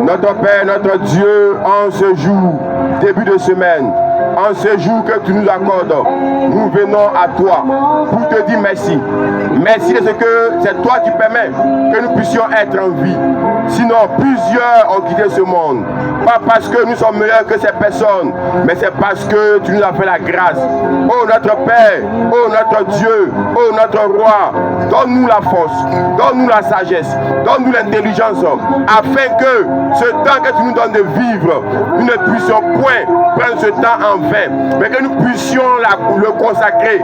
Notre Père, notre Dieu, en ce jour, début de semaine, en ce jour que tu nous accordes, nous venons à toi pour te dire merci. Merci de ce que c'est toi qui permets que nous puissions être en vie. Sinon, plusieurs ont quitté ce monde. Pas parce que nous sommes meilleurs que ces personnes, mais c'est parce que tu nous as fait la grâce. Oh notre Père, oh notre Dieu, oh notre Roi, donne-nous la force, donne-nous la sagesse, donne-nous l'intelligence, afin que ce temps que tu nous donnes de vivre, nous ne puissions point prendre ce temps en vain, mais que nous puissions le consacrer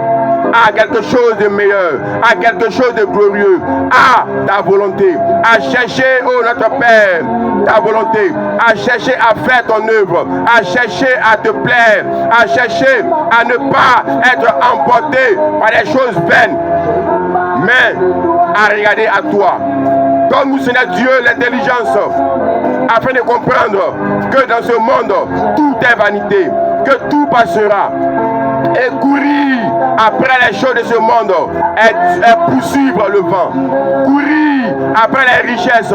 à quelque chose de meilleur, à quelque chose de glorieux, à ta volonté, à chercher, oh notre Père, ta volonté, à chercher à faire ton œuvre, à chercher à te plaire, à chercher à ne pas être emporté par des choses vaines, mais à regarder à toi. Donne-nous, Seigneur Dieu, l'intelligence afin de comprendre que dans ce monde, tout est vanité, que tout passera. Et courir après les choses de ce monde est poursuivre le vent. Courir après les richesses,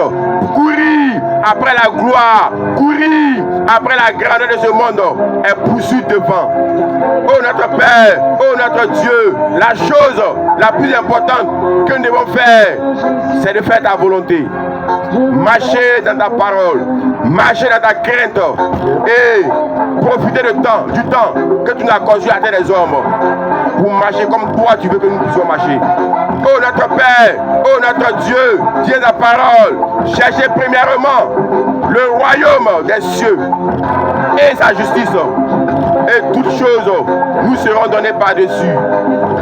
courir après la gloire, courir après la grandeur de ce monde est poursuivre le vent. Oh notre Père, oh notre Dieu, la chose la plus importante que nous devons faire, c'est de faire ta volonté. Marcher dans ta parole, marcher dans ta crainte et profiter du temps que tu n'as conçu à terre des hommes pour marcher comme toi tu veux que nous puissions marcher. Oh notre Père, oh notre Dieu, tiens ta parole, cherchez premièrement le royaume des cieux et sa justice, et toutes choses nous seront données par-dessus.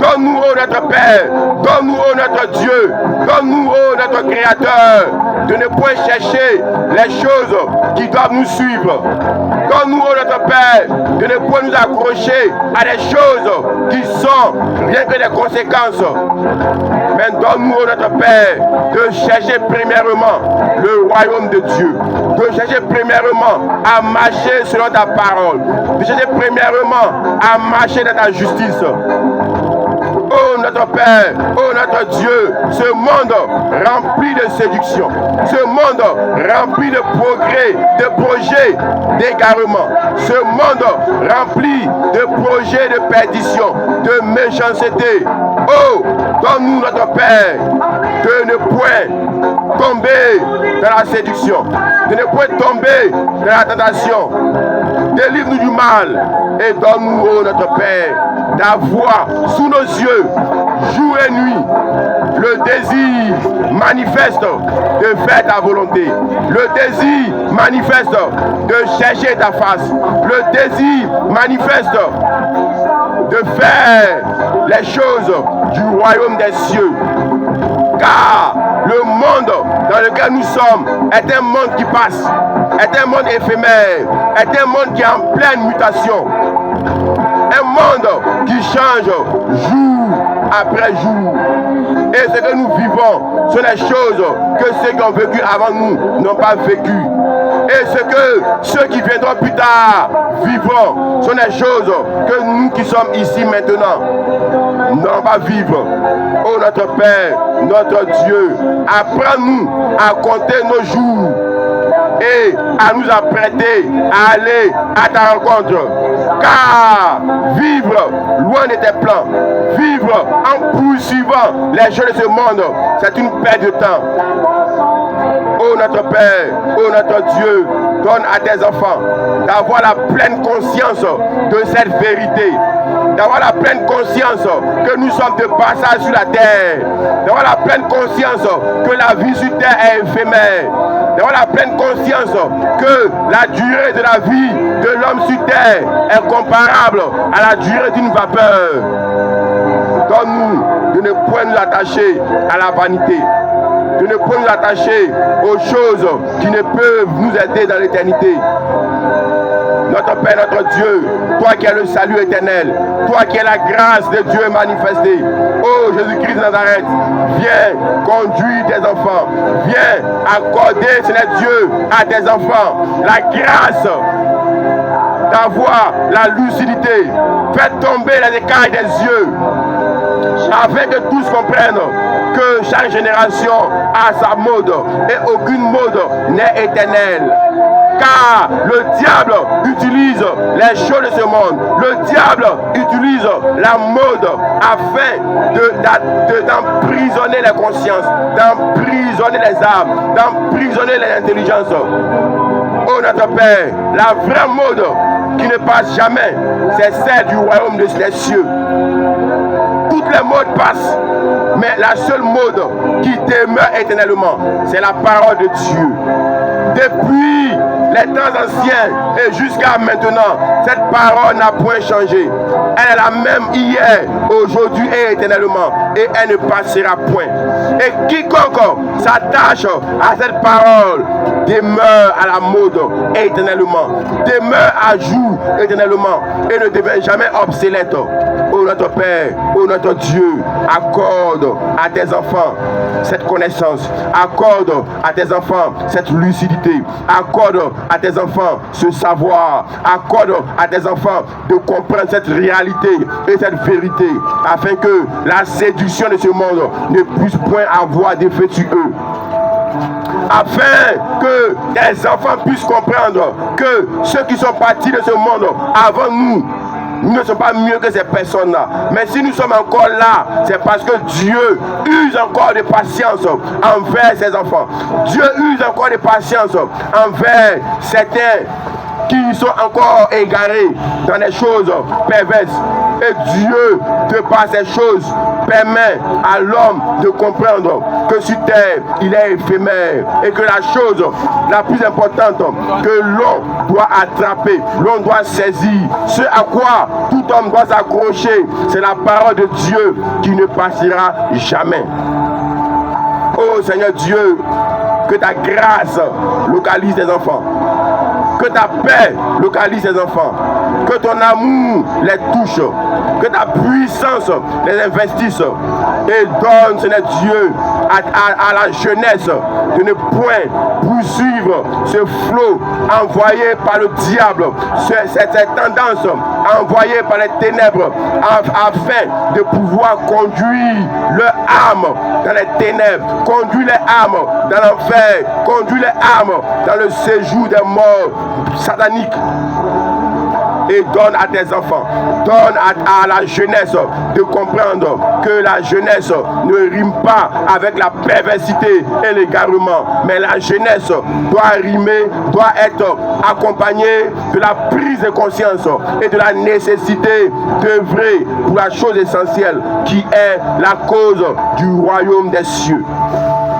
Donne-nous, oh notre Père, donne-nous, oh notre Dieu, donne-nous, oh notre Créateur, de ne point chercher les choses qui doivent nous suivre. Donne-nous, oh notre Père, de ne point nous accrocher à des choses qui sont rien que des conséquences. Mais donne-nous, oh notre Père, de chercher premièrement le royaume de Dieu, de chercher premièrement à marcher selon ta parole, de chercher premièrement à marcher dans ta justice. Oh notre Père, oh notre Dieu, ce monde rempli de séduction, ce monde rempli de progrès, de projets d'égarement, ce monde rempli de projets de perdition, de méchanceté. Oh, donne-nous notre Père de ne point tomber dans la séduction, de ne point tomber dans la tentation. Délivre-nous du mal et donne-nous, oh notre Père, d'avoir sous nos yeux, jour et nuit, le désir manifeste de faire ta volonté, le désir manifeste de chercher ta face, le désir manifeste de faire les choses du royaume des cieux. Car le monde dans lequel nous sommes est un monde qui passe, est un monde éphémère, est un monde qui est en pleine mutation. Un monde qui change jour après jour. Et ce que nous vivons sont les choses que ceux qui ont vécu avant nous n'ont pas vécu. Et ce que ceux qui viendront plus tard vivront sont les choses que nous qui sommes ici maintenant n'allons pas vivre. Oh notre Père, notre Dieu, apprends-nous à compter nos jours et à nous apprêter à aller à ta rencontre. Car vivre loin de tes plans, vivre en poursuivant les choses de ce monde, c'est une perte de temps. Oh notre Père, oh notre Dieu, donne à tes enfants d'avoir la pleine conscience de cette vérité, d'avoir la pleine conscience que nous sommes de passage sur la terre, d'avoir la pleine conscience que la vie sur terre est éphémère, d'avoir la pleine conscience que la durée de la vie de l'homme sur terre est comparable à la durée d'une vapeur. Donne-nous de ne point nous attacher à la vanité, de ne point nous attacher aux choses qui ne peuvent nous aider dans l'éternité. Notre Père, notre Dieu, toi qui es le salut éternel, toi qui es la grâce de Dieu manifestée. Oh Jésus-Christ de Nazareth, viens conduire tes enfants, viens accorder, Seigneur Dieu, à tes enfants la grâce d'avoir la lucidité. Fais tomber les écailles des yeux, afin que tous comprennent que chaque génération a sa mode et aucune mode n'est éternelle. Car le diable utilise les choses de ce monde. Le diable utilise la mode afin d'emprisonner les consciences, d'emprisonner les âmes, d'emprisonner les intelligences. Oh notre Père, la vraie mode qui ne passe jamais, c'est celle du royaume des cieux. Toutes les modes passent, mais la seule mode qui demeure éternellement, c'est la parole de Dieu. Depuis les temps anciens et jusqu'à maintenant, cette parole n'a point changé. Elle est la même hier, aujourd'hui et éternellement, et elle ne passera point. Et quiconque s'attache à cette parole demeure à la mode éternellement, demeure à jour éternellement et ne devient jamais obsolète. Oh notre Père, oh notre Dieu, accorde à tes enfants cette connaissance, accorde à tes enfants cette lucidité, accorde à tes enfants ce savoir, accorde à tes enfants de comprendre cette réalité et cette vérité, afin que la séduction de ce monde ne puisse point avoir d'effet sur eux. Afin que tes enfants puissent comprendre que ceux qui sont partis de ce monde avant nous ne sont pas mieux que ces personnes-là. Mais si nous sommes encore là, c'est parce que Dieu use encore de patience envers ses enfants. Dieu use encore de patience envers certains qui sont encore égarés dans des choses perverses. Et Dieu, de par ces choses, permet à l'homme de comprendre que sur terre, il est éphémère et que la chose la plus importante que l'on doit attraper, l'on doit saisir, ce à quoi tout homme doit s'accrocher, c'est la parole de Dieu qui ne passera jamais. Oh Seigneur Dieu, que ta grâce localise tes enfants, que ta paix localise tes enfants, que ton amour les touche, que ta puissance les investisse et donne, Seigneur Dieu, à la jeunesse de ne point poursuivre ce flot envoyé par le diable, cette tendance envoyée par les ténèbres, afin de pouvoir conduire leur âme dans les ténèbres, conduire les âmes dans l'enfer, conduire les âmes dans le séjour des morts sataniques. Et donne à tes enfants, donne à la jeunesse de comprendre que la jeunesse ne rime pas avec la perversité et l'égarement, mais la jeunesse doit rimer, doit être accompagnée de la prise de conscience et de la nécessité d'œuvrer pour la chose essentielle qui est la cause du royaume des cieux.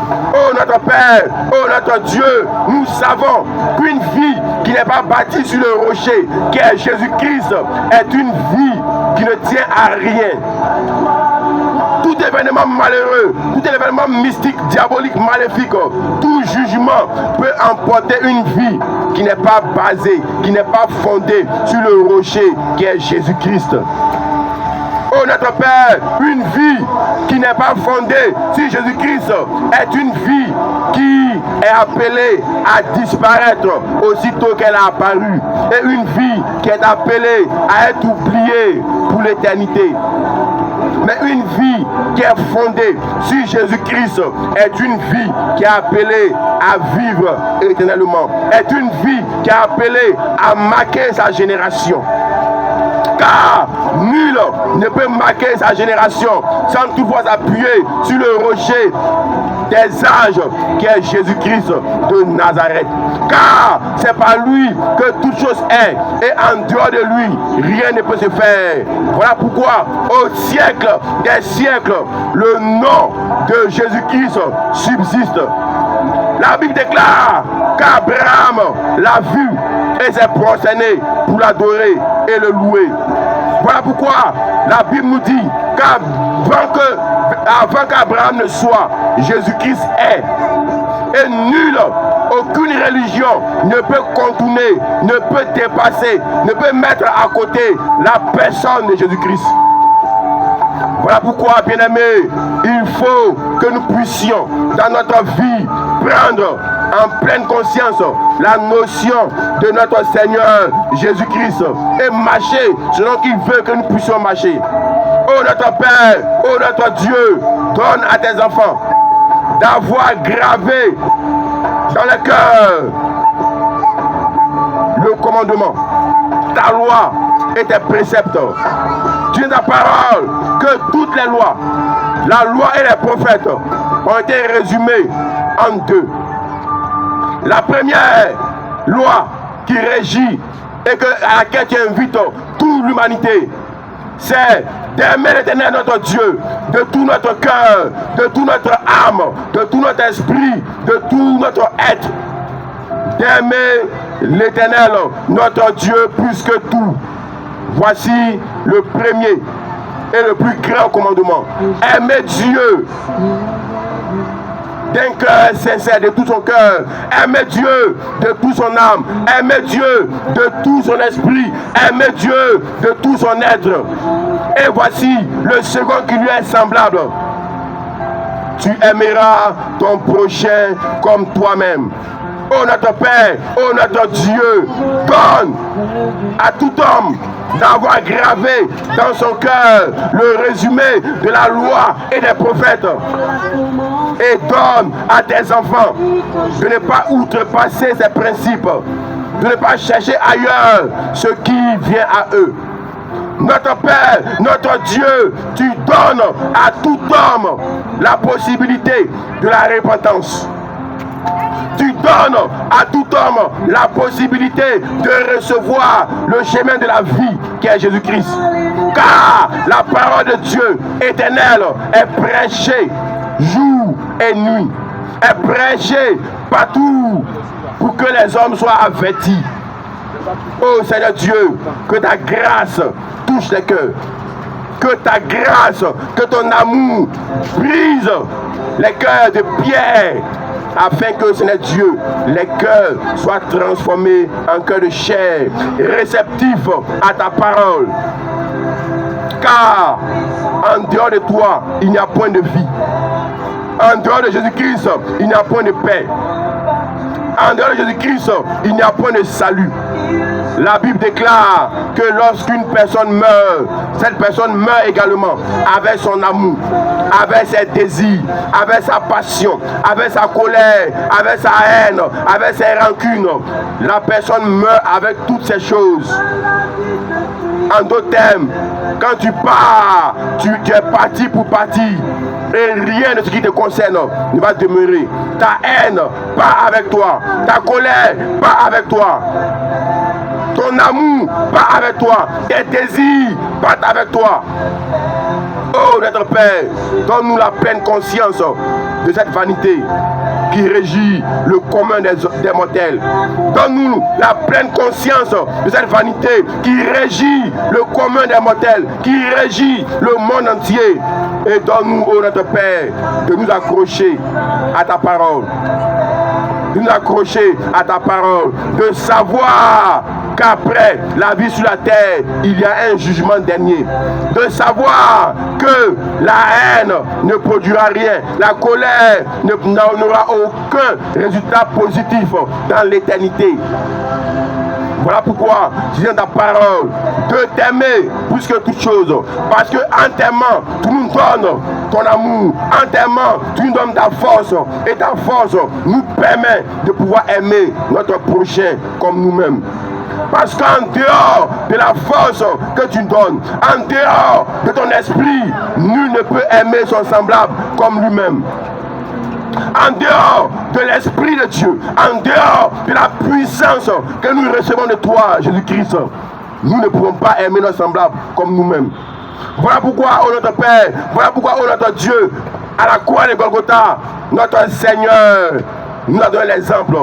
Oh notre Père, oh notre Dieu, nous savons qu'une vie qui n'est pas bâtie sur le rocher, qui est Jésus-Christ, est une vie qui ne tient à rien. Tout événement malheureux, tout événement mystique, diabolique, maléfique, tout jugement peut emporter une vie qui n'est pas basée, qui n'est pas fondée sur le rocher qui est Jésus-Christ. Oh notre Père, une vie qui n'est pas fondée sur Jésus-Christ est une vie qui est appelée à disparaître aussitôt qu'elle a apparu. Et une vie qui est appelée à être oubliée pour l'éternité. Mais une vie qui est fondée sur Jésus-Christ est une vie qui est appelée à vivre éternellement. Est une vie qui est appelée à marquer sa génération. Car nul ne peut marquer sa génération sans toutefois s'appuyer sur le rocher des âges qui est Jésus-Christ de Nazareth. Car c'est par lui que toute chose est, et en dehors de lui, rien ne peut se faire. Voilà pourquoi au siècle des siècles, le nom de Jésus-Christ subsiste. La Bible déclare qu'Abraham l'a vu et s'est prosterné pour l'adorer et le louer. Voilà pourquoi la Bible nous dit qu'avant qu'Abraham ne soit, Jésus-Christ est. Et nulle, aucune religion ne peut contourner, ne peut dépasser, ne peut mettre à côté la personne de Jésus-Christ. Voilà pourquoi, bien-aimés, il faut que nous puissions, dans notre vie, prendre en pleine conscience la notion de notre Seigneur Jésus-Christ et marcher selon qu'il veut que nous puissions marcher. Oh notre Père, oh notre Dieu, Donne à tes enfants d'avoir gravé dans le cœur le commandement, ta loi et tes préceptes. Dis ta parole que toutes les lois, la loi et les prophètes ont été résumés en deux. La première loi qui régit et à laquelle tu invites toute l'humanité, c'est d'aimer l'Éternel notre Dieu de tout notre cœur, de toute notre âme, de tout notre esprit, de tout notre être. D'aimer l'Éternel notre Dieu plus que tout. Voici le premier et le plus grand commandement. Aimer Dieu d'un cœur sincère, de tout son cœur. Aimer Dieu de toute son âme. Aimer Dieu de tout son esprit. Aimer Dieu de tout son être. Et voici le second qui lui est semblable. Tu aimeras ton prochain comme toi-même. Oh notre Père, oh notre Dieu, donne à tout homme d'avoir gravé dans son cœur le résumé de la loi et des prophètes. Et donne à tes enfants de ne pas outrepasser ces principes, de ne pas chercher ailleurs ce qui vient à eux. Notre Père, notre Dieu, tu donnes à tout homme la possibilité de la repentance. Tu donnes à tout homme la possibilité de recevoir le chemin de la vie qui est Jésus-Christ. Car la parole de Dieu éternelle est prêchée jour et nuit. Est prêchée partout pour que les hommes soient avertis. Oh Seigneur Dieu, que ta grâce touche les cœurs. Que ta grâce, que ton amour brise les cœurs de pierre, afin que, Seigneur Dieu, les cœurs soient transformés en cœurs de chair, réceptifs à ta parole. Car en dehors de toi, il n'y a point de vie. En dehors de Jésus-Christ, il n'y a point de paix. En dehors de Jésus-Christ, il n'y a point de salut. La Bible déclare que lorsqu'une personne meurt, cette personne meurt également avec son amour, avec ses désirs, avec sa passion, avec sa colère, avec sa haine, avec ses rancunes. La personne meurt avec toutes ces choses. En d'autres termes, quand tu pars, tu es parti pour partir. Et rien de ce qui te concerne ne va demeurer. Ta haine part avec toi. Ta colère part avec toi. Ton amour part avec toi. Tes désirs partent avec toi. Oh notre Père, donne-nous la pleine conscience de cette vanité qui régit le commun des mortels. Donne-nous la pleine conscience de cette vanité qui régit le commun des mortels, qui régit le monde entier. Et donne-nous, oh notre Père, de nous accrocher à ta parole. De nous accrocher à ta parole. De savoir qu'après la vie sur la terre, il y a un jugement dernier. De savoir que la haine ne produira rien. La colère n'aura aucun résultat positif dans l'éternité. Voilà pourquoi je dis dans ta parole de t'aimer plus que toute chose. Parce que en t'aimant, tu nous donnes ton amour. En t'aimant, tu nous donnes ta force. Et ta force nous permet de pouvoir aimer notre prochain comme nous-mêmes. Parce qu'en dehors de la force que tu donnes, en dehors de ton esprit, nul ne peut aimer son semblable comme lui-même. En dehors de l'Esprit de Dieu, en dehors de la puissance que nous recevons de toi, Jésus-Christ, nous ne pouvons pas aimer nos semblables comme nous-mêmes. Voilà pourquoi, oh notre Père, voilà pourquoi, oh notre Dieu, à la croix de Golgotha, notre Seigneur nous a donné l'exemple.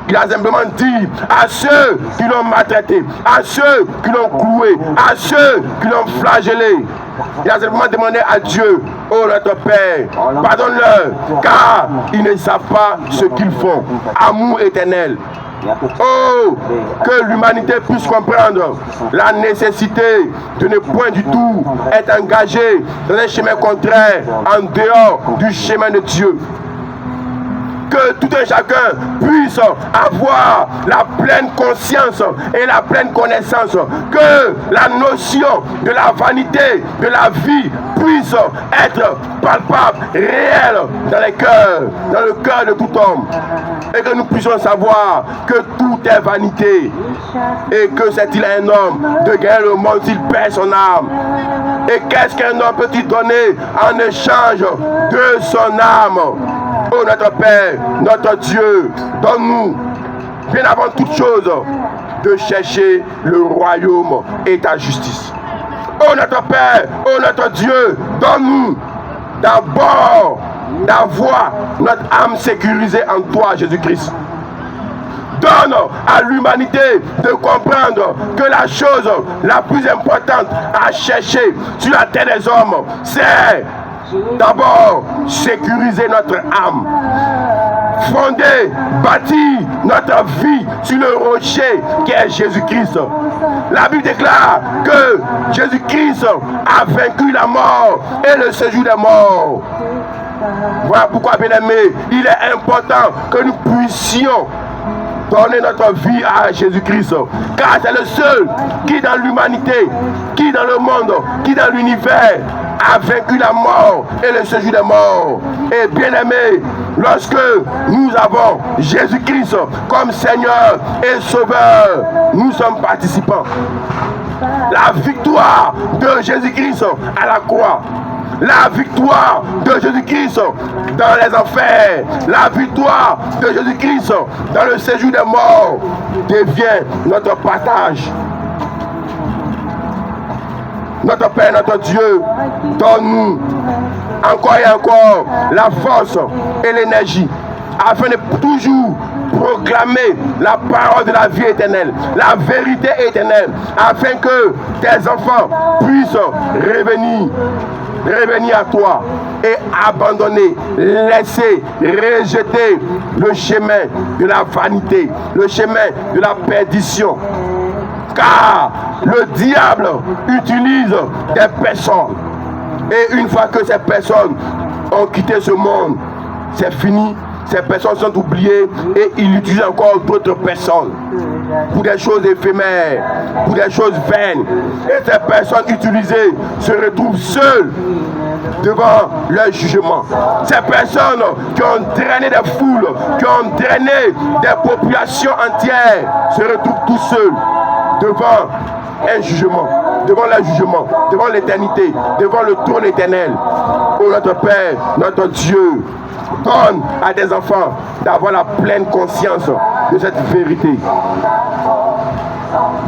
Il a simplement dit à ceux qui l'ont maltraité, à ceux qui l'ont cloué, à ceux qui l'ont flagellé. Il a simplement demandé à Dieu, oh notre Père, pardonne-leur, car ils ne savent pas ce qu'ils font. Amour éternel. Oh, que l'humanité puisse comprendre la nécessité de ne point du tout être engagé dans un chemin contraire, en dehors du chemin de Dieu. que tout un chacun puisse avoir la pleine conscience et la pleine connaissance, que la notion de la vanité de la vie puisse être palpable, réelle dans les cœurs, dans le cœur de tout homme, et que nous puissions savoir que tout est vanité, et que c'est-il un homme de gagner le monde s'il perd son âme? Et qu'est-ce qu'un homme peut-il donner en échange de son âme? Oh notre Père, notre Dieu, donne-nous, bien avant toute chose, de chercher le royaume et ta justice. Oh notre Père, oh notre Dieu, donne-nous d'abord d'avoir notre âme sécurisée en toi, Jésus-Christ. Donne à l'humanité de comprendre que la chose la plus importante à chercher sur la terre des hommes, c'est d'abord sécuriser notre âme, fonder, bâtir notre vie sur le rocher qui est Jésus-Christ. La Bible déclare que Jésus-Christ a vaincu la mort et le séjour des morts. Voilà pourquoi, bien-aimés, il est important que nous puissions donner notre vie à Jésus-Christ, car c'est le seul qui dans l'humanité, qui dans le monde, qui dans l'univers a vaincu la mort et le séjour des morts. Et bien aimé, lorsque nous avons Jésus-Christ comme Seigneur et Sauveur, nous sommes participants. La victoire de Jésus-Christ à la croix, la victoire de Jésus-Christ dans les enfers, la victoire de Jésus-Christ dans le séjour des morts devient notre partage. Notre Père, notre Dieu, donne-nous encore et encore la force et l'énergie afin de toujours proclamer la parole de la vie éternelle, la vérité éternelle, afin que tes enfants puissent revenir à toi et abandonner, laisser, rejeter le chemin de la vanité, le chemin de la perdition. Car le diable utilise des personnes. Et une fois que ces personnes ont quitté ce monde, c'est fini. Ces personnes sont oubliées et il utilise encore d'autres personnes pour des choses éphémères, pour des choses vaines. Et ces personnes utilisées se retrouvent seules devant leur jugement. Ces personnes qui ont drainé des foules, qui ont drainé des populations entières, se retrouvent tout seuls devant un jugement, devant le jugement, devant l'éternité, devant le trône éternel. Oh notre Père, notre Dieu, donne à des enfants d'avoir la pleine conscience de cette vérité.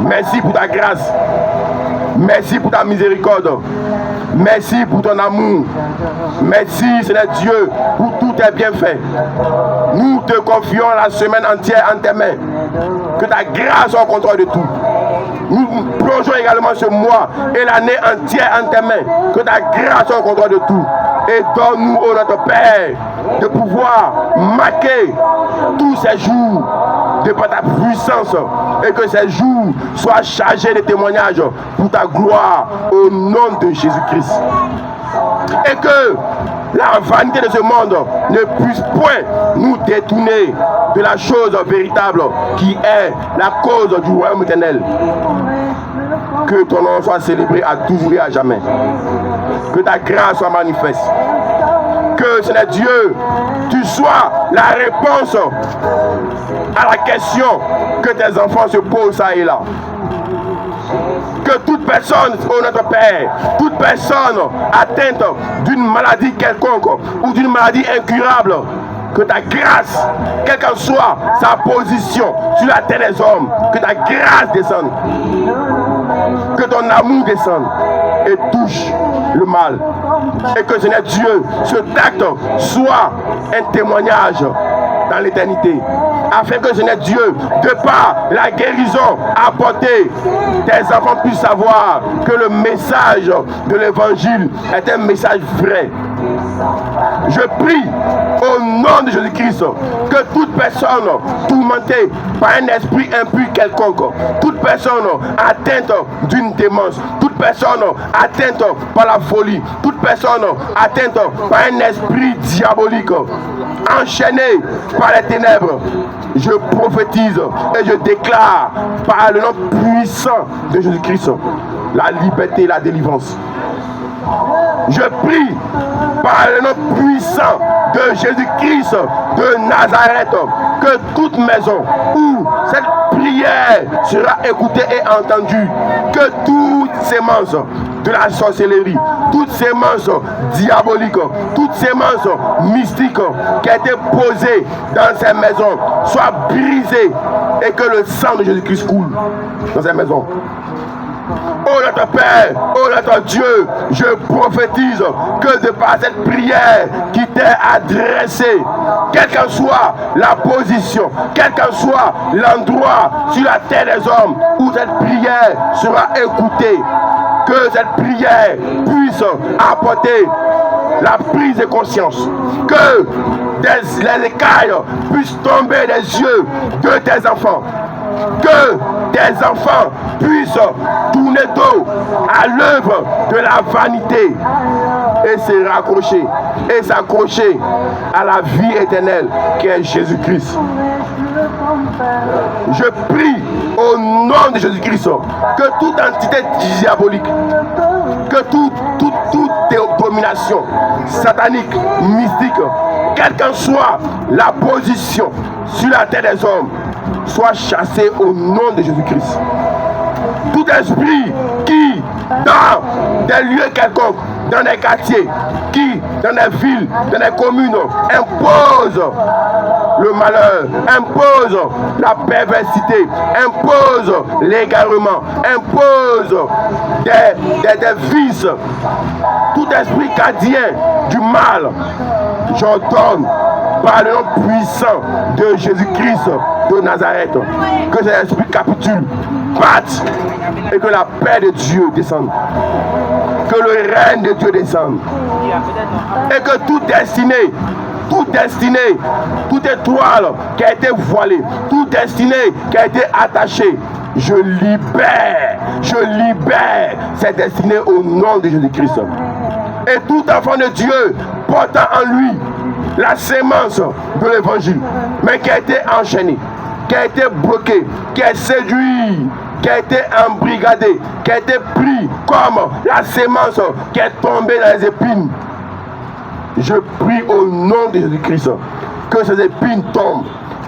Merci pour ta grâce. Merci pour ta miséricorde. Merci pour ton amour. Merci, Seigneur Dieu, pour tous tes bienfaits. Nous te confions la semaine entière en tes mains. Que ta grâce soit au contrôle de tout. Nous plongeons également ce mois et l'année entière en tes mains. Que ta grâce soit au contrôle de tout. Et donne-nous, ô notre Père, de pouvoir marquer tous ces jours de par ta puissance et que ces jours soient chargés de témoignages pour ta gloire au nom de Jésus-Christ. Et que la vanité de ce monde ne puisse point nous détourner de la chose véritable qui est la cause du royaume éternel. Que ton nom soit célébré à toujours et à jamais. Que ta grâce soit manifeste. Que, Seigneur Dieu, tu sois la réponse à la question que tes enfants se posent ça et là. Que toute personne, ô notre Père, toute personne atteinte d'une maladie quelconque ou d'une maladie incurable, que ta grâce, quelle qu'en soit sa position sur la terre des hommes, que ta grâce descende, que ton amour descende et touche le mal. Et que, Seigneur Dieu, cet acte soit un témoignage dans l'éternité. Afin que, Seigneur Dieu, de par la guérison apportée, tes enfants puissent savoir que le message de l'évangile est un message vrai. Je prie au nom de Jésus-Christ que toute personne tourmentée par un esprit impur quelconque, toute personne atteinte d'une démence, toute personne atteinte par la folie, toute personne atteinte par un esprit diabolique, enchaînée par les ténèbres, je prophétise et je déclare par le nom puissant de Jésus-Christ la liberté et la délivrance. Je prie par le nom puissant de Jésus-Christ de Nazareth que toute maison où cette prière sera écoutée et entendue, que toute sémence de la sorcellerie, toute sémence diabolique, toute sémence mystique qui a été posée dans ces maisons soit brisée et que le sang de Jésus-Christ coule dans ces maisons. Oh notre Père, oh notre Dieu, je prophétise que de par cette prière qui t'est adressée, quelle qu'en soit la position, quel qu'en soit l'endroit sur la terre des hommes où cette prière sera écoutée, que cette prière puisse apporter la prise de conscience, que les écailles puissent tomber des yeux de tes enfants, que tes enfants puissent tourner dos à l'œuvre de la vanité et se raccrocher et s'accrocher à la vie éternelle qui est Jésus-Christ. Je prie au nom de Jésus-Christ que toute entité diabolique, que toute domination satanique, mystique, quelle qu'en soit la position sur la terre des hommes, soit chassée au nom de Jésus-Christ. Tout esprit qui, dans des lieux quelconques, dans des quartiers, qui, dans des villes, dans des communes, impose le malheur, impose la perversité, impose l'égarement, impose des vices, tout esprit gardien du mal, j'ordonne par le nom puissant de Jésus-Christ de Nazareth que cet esprit capitule, batte et que la paix de Dieu descende, que le règne de Dieu descende et que toute destinée, toute étoile qui a été voilée, toute destinée qui a été attachée, je libère cette destinée au nom de Jésus-Christ. Et tout enfant de Dieu portant en lui la sémence de l'évangile, mais qui a été enchaîné, qui a été bloqué, qui est séduit, qui a été embrigadé, qui a été pris comme la sémence qui est tombée dans les épines. Je prie au nom de Jésus-Christ que ces épines tombent,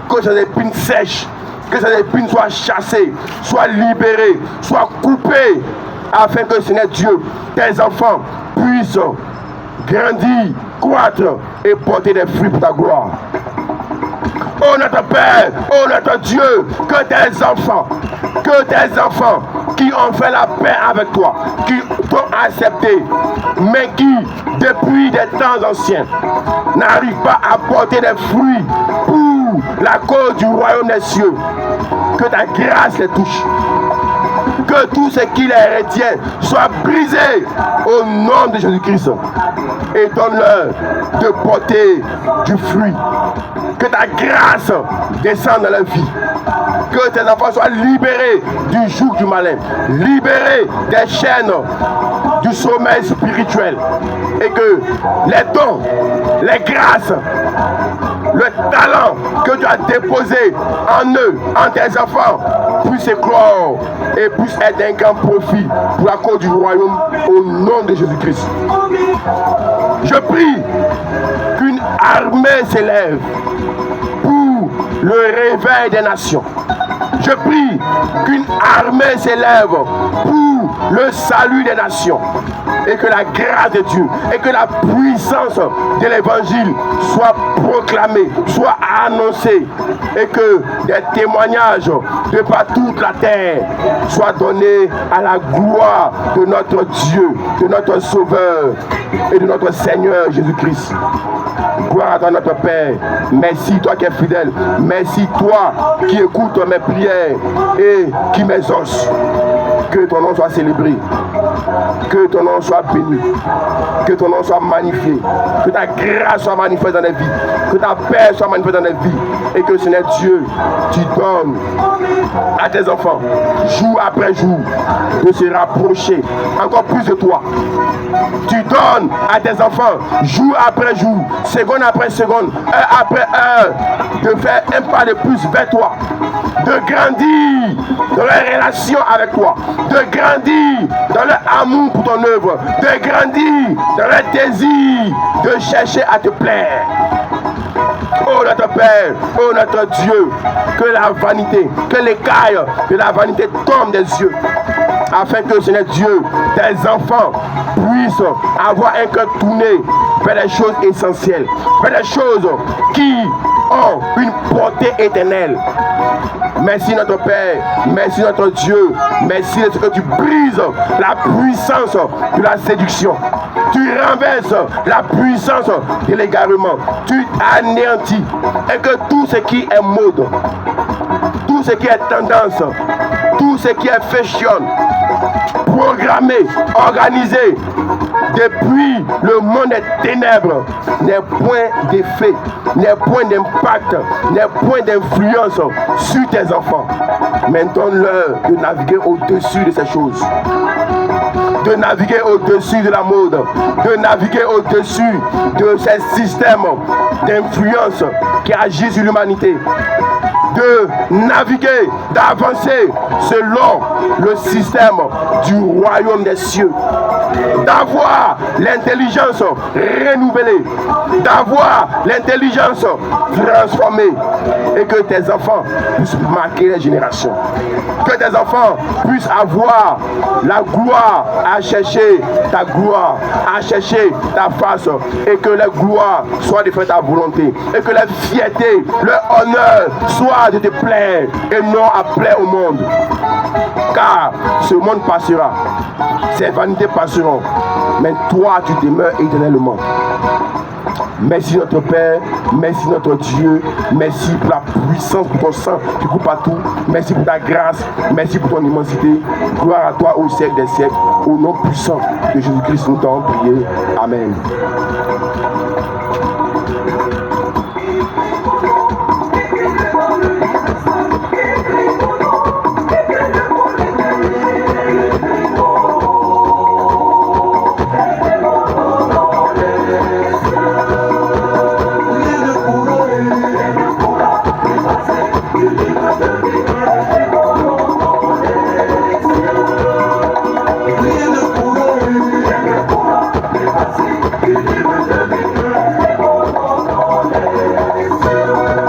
que ces épines sèchent, que ces épines soient chassées, soient libérées, soient coupées, afin que Seigneur Dieu, tes enfants puissent grandir, croître et porter des fruits pour ta gloire. Oh notre Père, oh notre Dieu, que tes enfants qui ont fait la paix avec toi, qui t'ont accepté, mais qui, depuis des temps anciens, n'arrivent pas à porter des fruits pour la cause du royaume des cieux, que ta grâce les touche. Que tout ce qui les retient soit brisé au nom de Jésus-Christ et donne-leur de porter du fruit. Que ta grâce descende dans leur vie. Que tes enfants soient libérés du joug du malin, libérés des chaînes du sommeil spirituel et que les dons, les grâces, le talent que tu as déposé en eux, en tes enfants, puissent éclore et puissent être d'un grand profit pour la cause du royaume au nom de Jésus-Christ. Je prie qu'une armée s'élève pour le réveil des nations. Je prie qu'une armée s'élève pour le salut des nations et que la grâce de Dieu et que la puissance de l'évangile soit proclamée, soit annoncée et que des témoignages de par toute la terre soient donnés à la gloire de notre Dieu, de notre Sauveur et de notre Seigneur Jésus-Christ. Gloire à toi notre Père, merci toi qui es fidèle, merci toi qui écoutes mes prières et qui m'exauce. Que ton nom soit célébré Que ton nom soit béni. Que ton nom soit magnifié. Que ta grâce soit manifeste dans les vies. Que ta paix soit manifeste dans les vies. Et que Seigneur Dieu, tu donnes à tes enfants, jour après jour, de se rapprocher encore plus de toi. Tu donnes à tes enfants, jour après jour, seconde après seconde, heure après heure, de faire un pas de plus vers toi, de grandir dans leur relation avec toi, de grandir dans leur amour pour ton œuvre, de grandir dans leur désir de chercher à te plaire. Oh notre Père, oh notre Dieu, que la vanité, que l'écaille de la vanité tombe des yeux, afin que, Seigneur Dieu, tes enfants puissent avoir un cœur tourné vers les choses essentielles, vers les choses qui ont une portée éternelle. Merci notre Père, merci notre Dieu, merci de ce que tu brises la puissance de la séduction. Tu renverses la puissance de l'égarement. Tu anéantis et que tout ce qui est mode, tout ce qui est tendance, tout ce qui est fashion, programmé, organisé depuis le monde des ténèbres n'est point d'effet, n'est point d'impact, n'est point d'influence sur tes enfants. Mais donne-leur de naviguer au-dessus de ces choses, de naviguer au-dessus de la mode, de naviguer au-dessus de ces systèmes d'influence qui agissent sur l'humanité, de naviguer, d'avancer selon le système du royaume des cieux, d'avoir l'intelligence renouvelée, d'avoir l'intelligence transformée, et que tes enfants puissent marquer les générations, que tes enfants puissent avoir la gloire à chercher ta gloire, à chercher ta face, et que la gloire soit de faire ta volonté, et que la fierté, le honneur soit de te plaire et non à plaire au monde. Car ce monde passera, ces vanités passeront, mais toi tu demeures éternellement. Merci notre Père, merci notre Dieu, merci pour la puissance, pour ton sang qui coupe partout, merci pour ta grâce, merci pour ton immensité. Gloire à toi au siècle des siècles, au nom puissant de Jésus-Christ nous t'avons prié. Amen.